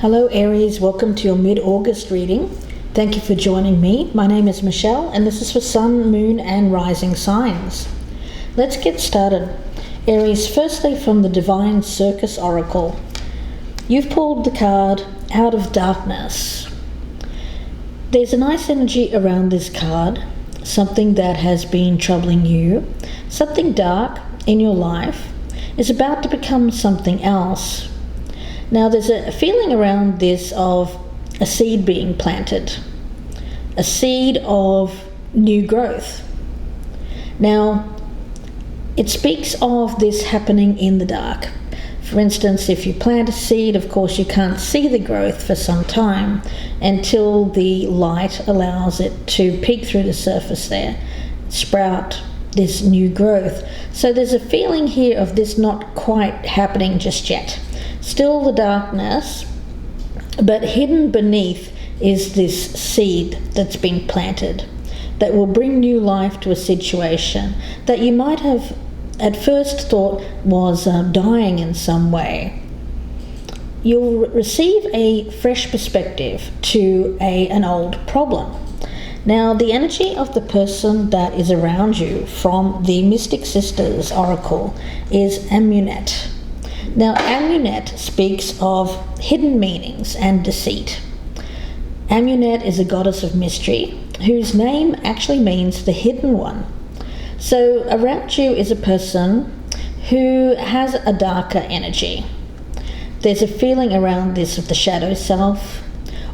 Hello Aries, welcome to your mid-August reading. Thank you for joining me. My name is Michelle and this is for Sun, Moon and Rising signs. Let's get started. Aries, firstly from the Divine Circus Oracle. You've pulled the card Out of Darkness. There's a nice energy around this card, something that has been troubling you, something dark in your life is about to become something else. Now there's a feeling around this of a seed being planted, a seed of new growth. Now it speaks of this happening in the dark. For instance, if you plant a seed, of course you can't see the growth for some time until the light allows it to peek through the surface there, sprout this new growth. So there's a feeling here of this not quite happening just yet. Still the darkness, but hidden beneath is this seed that's been planted that will bring new life to a situation that you might have at first thought was dying in some way. You'll receive a fresh perspective to an old problem. Now, the energy of the person that is around you from the Mystic Sisters Oracle is Amunet. Now, Amunet speaks of hidden meanings and deceit. Amunet is a goddess of mystery whose name actually means the hidden one. So around you is a person who has a darker energy. There's a feeling around this of the shadow self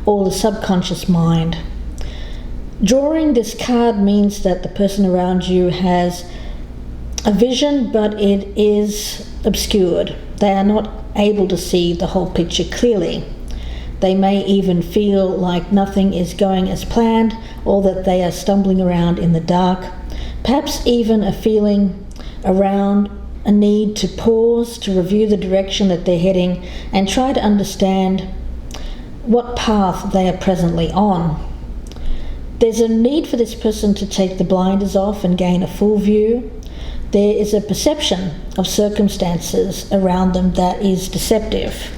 or the subconscious mind. Drawing this card means that the person around you has a vision, but it is obscured. They are not able to see the whole picture clearly. They may even feel like nothing is going as planned or that they are stumbling around in the dark. Perhaps even a feeling around a need to pause, to review the direction that they're heading and try to understand what path they are presently on. There's a need for this person to take the blinders off and gain a full view. There is a perception of circumstances around them that is deceptive.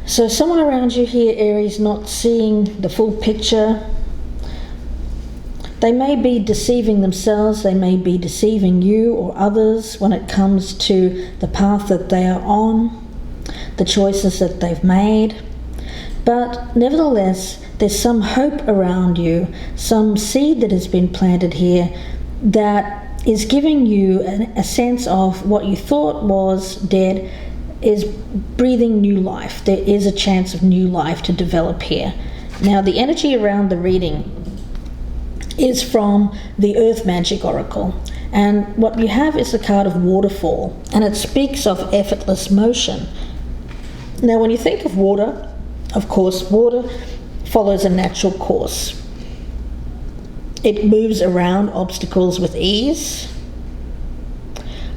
So someone around you here, Aries, not seeing the full picture. They may be deceiving themselves, they may be deceiving you or others when it comes to the path that they are on, the choices that they've made. But nevertheless, there's some hope around you, some seed that has been planted here that is giving you a sense of what you thought was dead is breathing new life. There is a chance of new life to develop here. Now, the energy around the reading is from the Earth Magic Oracle. And what you have is the card of waterfall, and it speaks of effortless motion. Now, when you think of water, of course, water follows a natural course. It moves around obstacles with ease.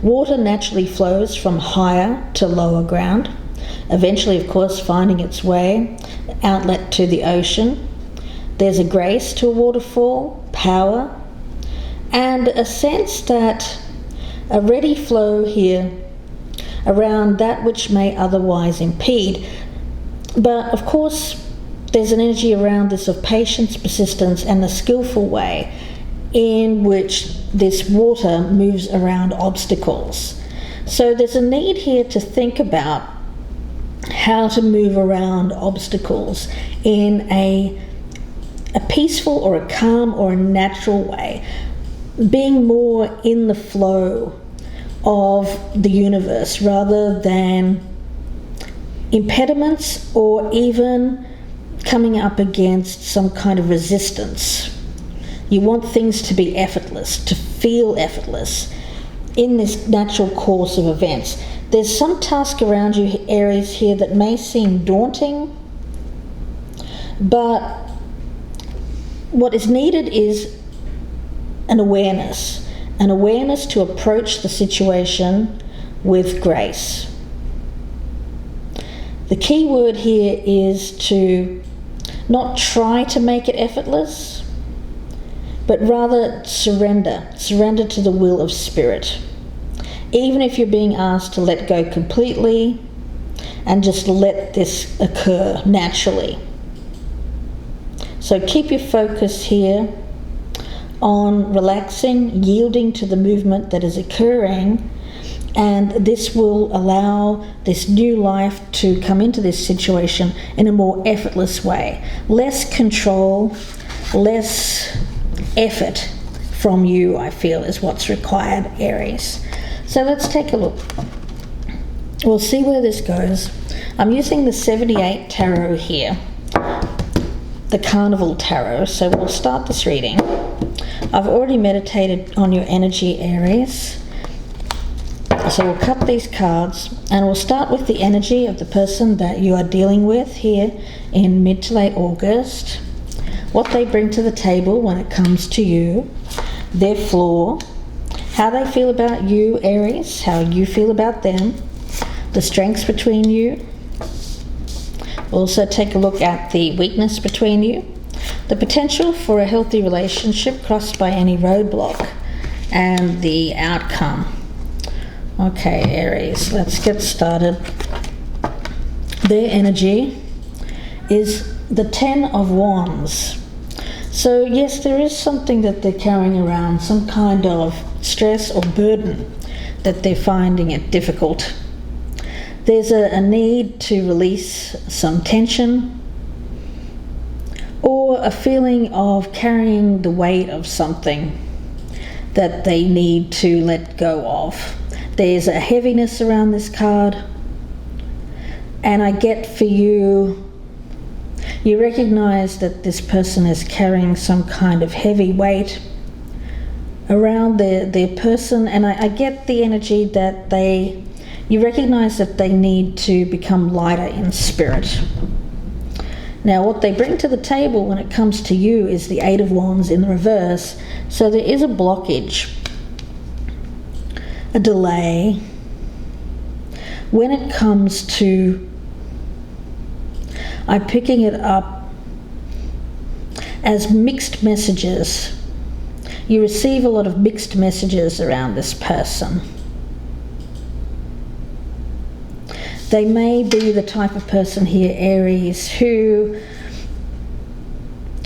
Water naturally flows from higher to lower ground, eventually, of course, finding its way outlet to the ocean. There's a grace to a waterfall, power, and a sense that a ready flow here around that which may otherwise impede. But, of course, there's an energy around this of patience, persistence, and the skillful way in which this water moves around obstacles. So there's a need here to think about how to move around obstacles in a peaceful or a calm or a natural way, being more in the flow of the universe rather than impediments or even coming up against some kind of resistance. You want things to be effortless, to feel effortless in this natural course of events. There's some task around you, Aries, here that may seem daunting, but what is needed is an awareness to approach the situation with grace. The key word here is to not try to make it effortless, but rather surrender to the will of spirit. Even if you're being asked to let go completely, and just let this occur naturally. So keep your focus here on relaxing, yielding to the movement that is occurring, and this will allow this new life to come into this situation in a more effortless way. Less control, less effort from you, I feel, is what's required, Aries. So let's take a look. We'll see where this goes. I'm using the 78 tarot here, the Carnival tarot, so we'll start this reading. I've already meditated on your energy, Aries. So we'll cut these cards and we'll start with the energy of the person that you are dealing with here in mid to late August, what they bring to the table when it comes to you, their flaw, how they feel about you, Aries, how you feel about them, the strengths between you. We'll also take a look at the weakness between you, the potential for a healthy relationship crossed by any roadblock, and the outcome. Okay, Aries, let's get started. Their energy is the 10 of Wands. So yes, there is something that they're carrying around, some kind of stress or burden that they're finding it difficult. There's a need to release some tension or a feeling of carrying the weight of something that they need to let go of. There's a heaviness around this card, and I get for you, you recognize that this person is carrying some kind of heavy weight around their person, and I get the energy that you recognize that they need to become lighter in spirit. Now, what they bring to the table when it comes to you is the 8 of Wands in the reverse, so there is a blockage, a delay when it comes to, I'm picking it up as mixed messages. You receive a lot of mixed messages around this person. They may be the type of person here, Aries, who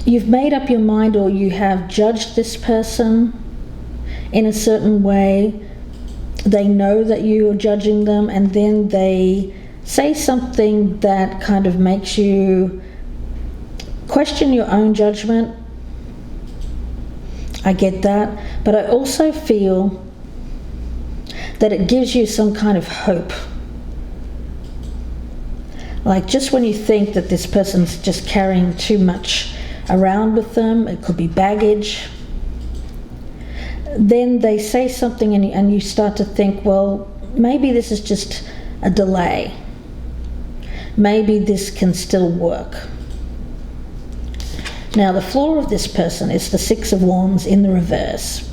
you've made up your mind or you have judged this person in a certain way. They know that you are judging them, and then they say something that kind of makes you question your own judgment. I get that, but I also feel that it gives you some kind of hope. Like just when you think that this person's just carrying too much around with them, it could be baggage, then they say something and you start to think, well, maybe this is just a delay. Maybe this can still work. Now, the flaw of this person is the 6 of Wands in the reverse.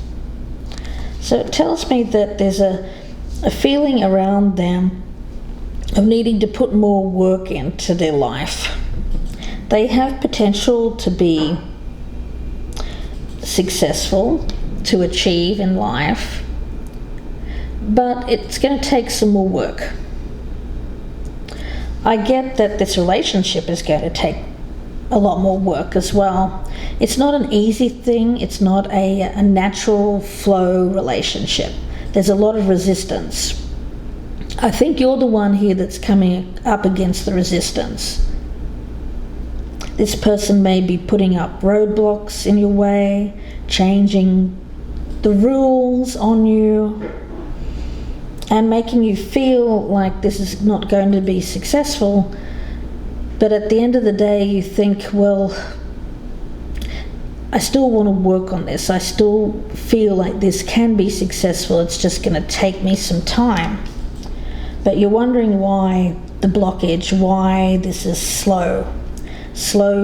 So it tells me that there's a feeling around them of needing to put more work into their life. They have potential to be successful, to achieve in life, but it's going to take some more work. I get that this relationship is going to take a lot more work as well. It's not an easy thing. It's not a natural flow relationship. There's a lot of resistance. I think you're the one here that's coming up against the resistance. This person may be putting up roadblocks in your way, changing the rules on you, and making you feel like this is not going to be successful. But at the end of the day, you think, well, I still want to work on this. I still feel like this can be successful. It's just going to take me some time. But you're wondering why the blockage, why this is slow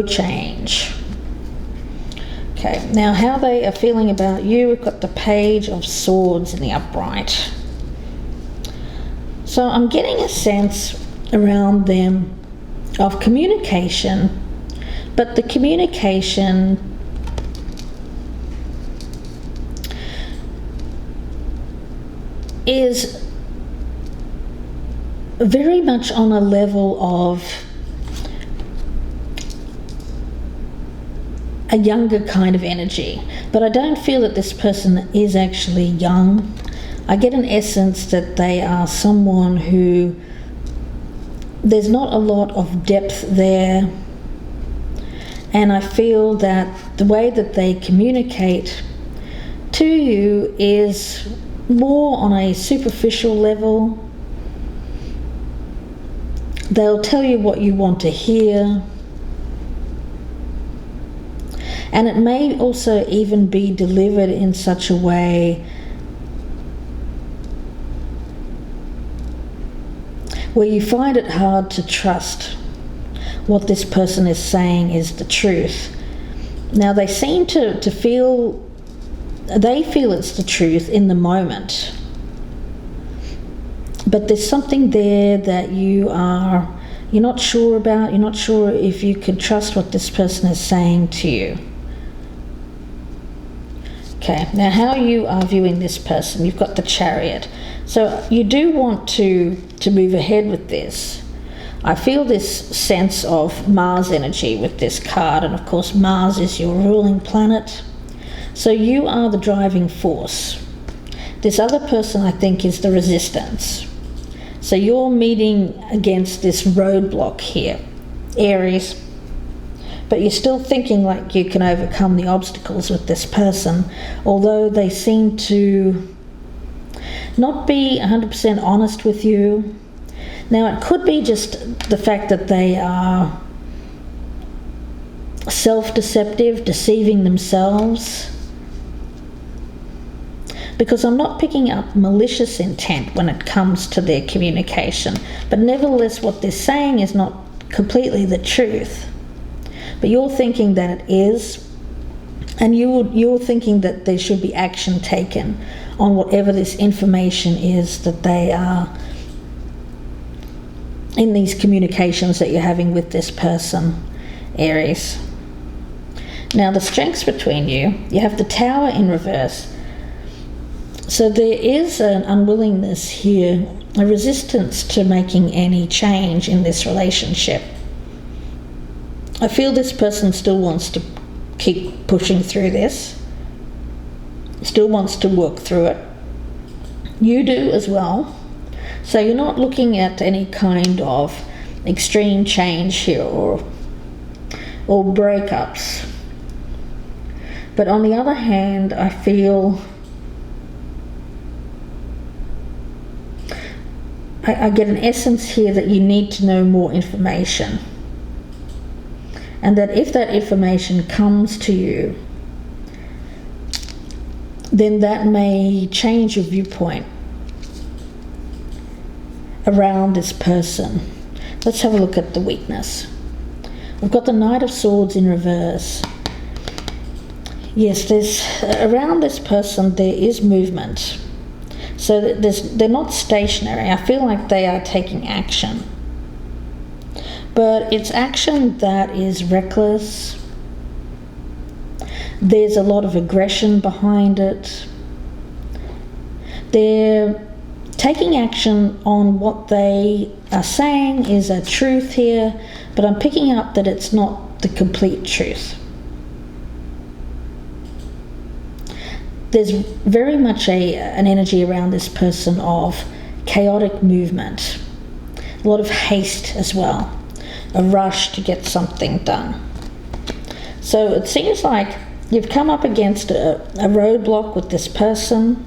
change. Okay, now how they are feeling about you, we've got the Page of Swords in the upright. So I'm getting a sense around them of communication, but the communication is very much on a level of a younger kind of energy, but I don't feel that this person is actually young. I get an essence that they are someone who there's not a lot of depth there, and I feel that the way that they communicate to you is more on a superficial level. They'll tell you what you want to hear, and it may also even be delivered in such a way where you find it hard to trust what this person is saying is the truth. Now, they seem to feel, they feel it's the truth in the moment, but there's something there that you're not sure about. You're not sure if you can trust what this person is saying to you. Okay, now how you are viewing this person, you've got the Chariot. So you do want to move ahead with this. I feel this sense of Mars energy with this card, and of course Mars is your ruling planet. So you are the driving force. This other person, I think, is the resistance. So you're meeting against this roadblock here, Aries, but you're still thinking like you can overcome the obstacles with this person, although they seem to not be 100% honest with you. Now, it could be just the fact that they are self-deceptive, deceiving themselves, because I'm not picking up malicious intent when it comes to their communication. But nevertheless, what they're saying is not completely the truth. But you're thinking that it is, and you're thinking that there should be action taken on whatever this information is that they are in these communications that you're having with this person, Aries. Now, the strengths between you have the Tower in reverse. So there is an unwillingness here, a resistance to making any change in this relationship. I feel this person still wants to keep pushing through this, still wants to work through it. You do as well. So you're not looking at any kind of extreme change here or breakups. But on the other hand, I feel I get an essence here that you need to know more information. And that if that information comes to you, then that may change your viewpoint around this person. Let's have a look at the weakness. We've got the Knight of Swords in reverse. Yes, there's around this person there is movement. So they're not stationary. I feel like they are taking action. But it's action that is reckless. There's a lot of aggression behind it. They're taking action on what they are saying is a truth here, but I'm picking up that it's not the complete truth. There's very much an energy around this person of chaotic movement, a lot of haste as well, a rush to get something done. So it seems like you've come up against a roadblock with this person.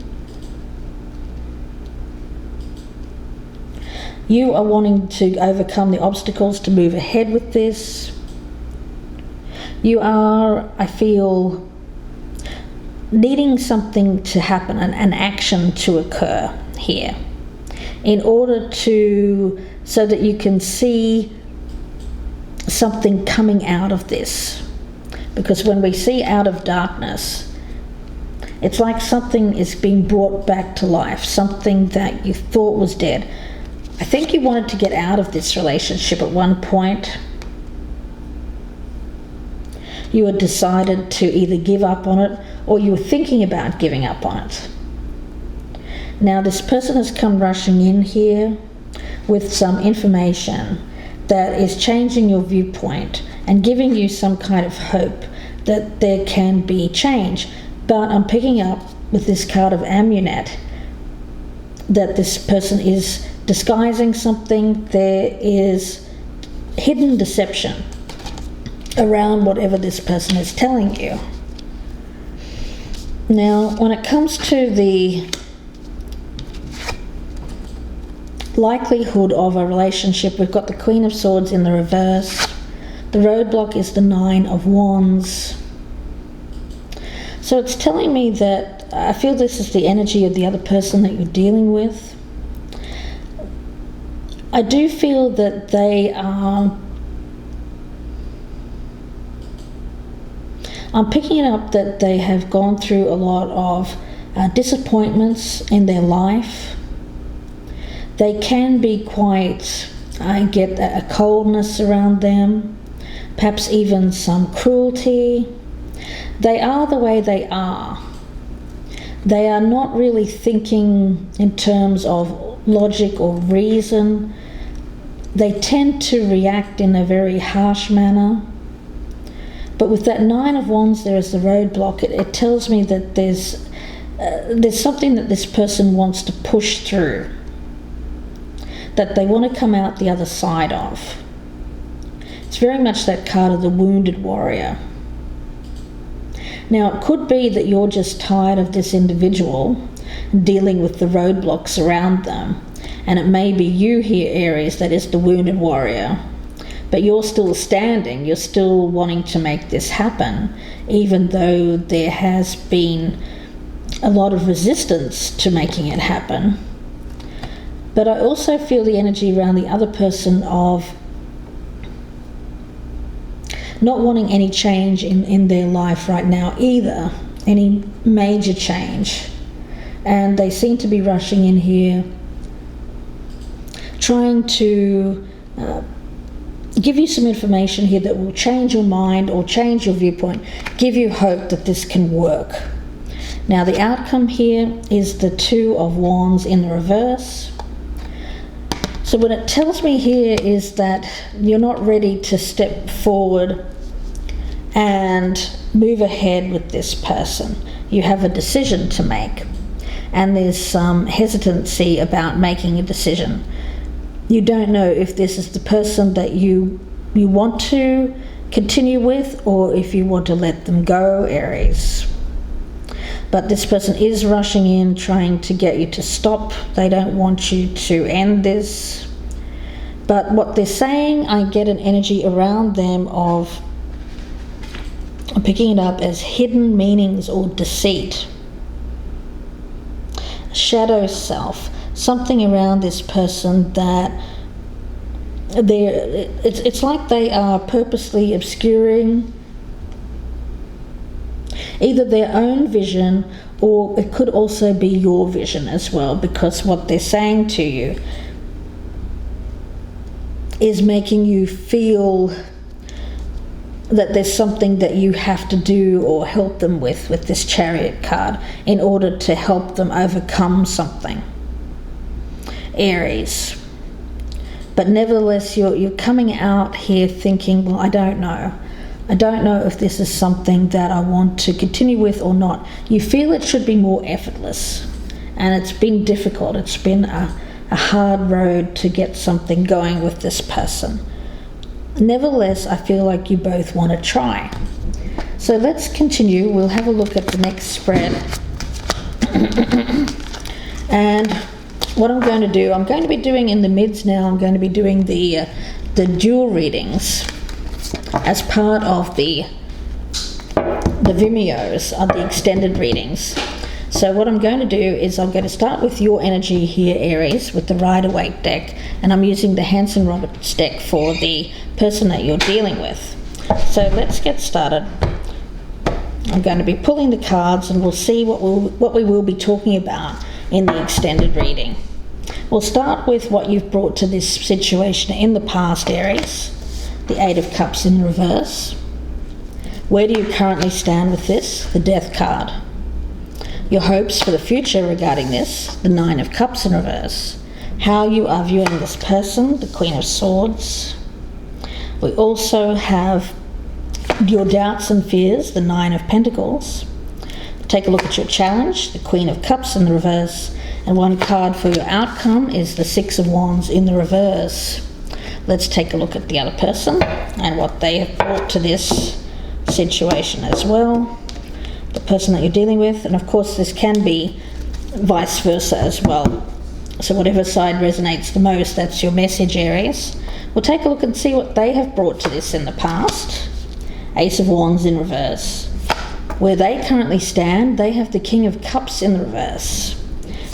You are wanting to overcome the obstacles to move ahead with this. You are, I feel, needing something to happen, an action to occur here, in order so that you can see something coming out of this. Because when we see out of darkness, it's like something is being brought back to life, something that you thought was dead. I think you wanted to get out of this relationship at one point. You had decided to either give up on it, or you were thinking about giving up on it. Now this person has come rushing in here, with some information that is changing your viewpoint and giving you some kind of hope that there can be change. But I'm picking up with this card of Amunet that this person is disguising something. There is hidden deception around whatever this person is telling you. Now, when it comes to the likelihood of a relationship, we've got the Queen of Swords in the reverse. The roadblock is the Nine of Wands. So it's telling me that I feel this is the energy of the other person that you're dealing with. I do feel that they are... I'm picking it up that they have gone through a lot of disappointments in their life. They can be quite, I get a coldness around them, perhaps even some cruelty. They are the way they are. They are not really thinking in terms of logic or reason. They tend to react in a very harsh manner. But with that Nine of Wands, there is the roadblock. It tells me that there's something that this person wants to push through, that they want to come out the other side of. It's very much that card of the wounded warrior. Now, it could be that you're just tired of this individual dealing with the roadblocks around them, and it may be you here, Aries, that is the wounded warrior. But you're still standing, you're still wanting to make this happen, even though there has been a lot of resistance to making it happen. But I also feel the energy around the other person of not wanting any change in their life right now either, any major change. And they seem to be rushing in here, trying to give you some information here that will change your mind or change your viewpoint, give you hope that this can work. Now, the outcome here is the Two of Wands in the reverse. So what it tells me here is that you're not ready to step forward and move ahead with this person. You have a decision to make, and there's some hesitancy about making a decision. You don't know if this is the person that you want to continue with, or if you want to let them go, Aries. But this person is rushing in, trying to get you to stop. They don't want you to end this. But what they're saying, I get an energy around them of, I'm picking it up as hidden meanings or deceit. Shadow self. Something around this person that it's like they are purposely obscuring either their own vision, or it could also be your vision as well, because what they're saying to you is making you feel that there's something that you have to do or help them with this Chariot card in order to help them overcome something, Aries. But nevertheless, you're coming out here thinking, well, I don't know if this is something that I want to continue with or not. You feel it should be more effortless, and it's been difficult. It's been a hard road to get something going with this person. Nevertheless, I feel like you both want to try. So let's continue. We'll have a look at the next spread. And what I'm going to do, I'm going to be doing in the mids now, I'm going to be doing the dual readings as part of the Vimeos, of the extended readings. So what I'm going to do is I'm going to start with your energy here, Aries, with the Rider-Waite deck, and I'm using the Hanson Roberts deck for the person that you're dealing with. So let's get started. I'm going to be pulling the cards, and we'll see what we will be talking about in the extended reading. We'll start with what you've brought to this situation in the past, Aries. The Eight of Cups in reverse. Where do you currently stand with this? The Death card. Your hopes for the future regarding this, the Nine of Cups in reverse. how you are viewing this person, the Queen of Swords. We also have your doubts and fears, the Nine of Pentacles. Take a look at your challenge, the Queen of Cups in the reverse, and one card for your outcome is the Six of Wands in the reverse. Let's take a look at the other person and what they have brought to this situation as well. The person that you're dealing with, and of course this can be vice versa as well. So whatever side resonates the most, that's your message, Aries. We'll take a look and see what they have brought to this in the past. Ace of Wands in reverse. Where they currently stand, they have the King of Cups in the reverse.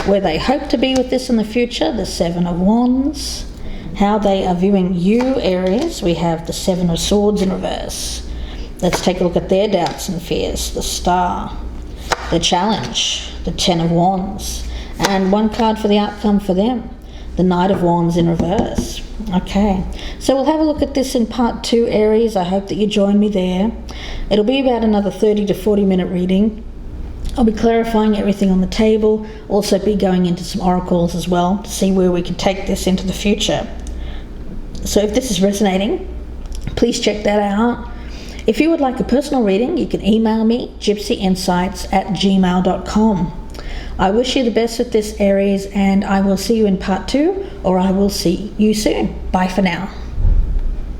Where they hope to be with this in the future, the Seven of Wands. How they are viewing you, Aries, we have the Seven of Swords in reverse. Let's take a look at their doubts and fears, the Star. The challenge, the Ten of Wands. And one card for the outcome for them, the Knight of Wands in reverse. Okay, so we'll have a look at this in part 2, Aries. I hope that you join me there. It'll be about another 30 to 40 minute reading. I'll be clarifying everything on the table, also be going into some oracles as well to see where we can take this into the future. So if this is resonating, please check that out. If you would like a personal reading, you can email me, gypsyinsights@gmail.com. I wish you the best with this, Aries, and I will see you in part 2, or I will see you soon. Bye for now.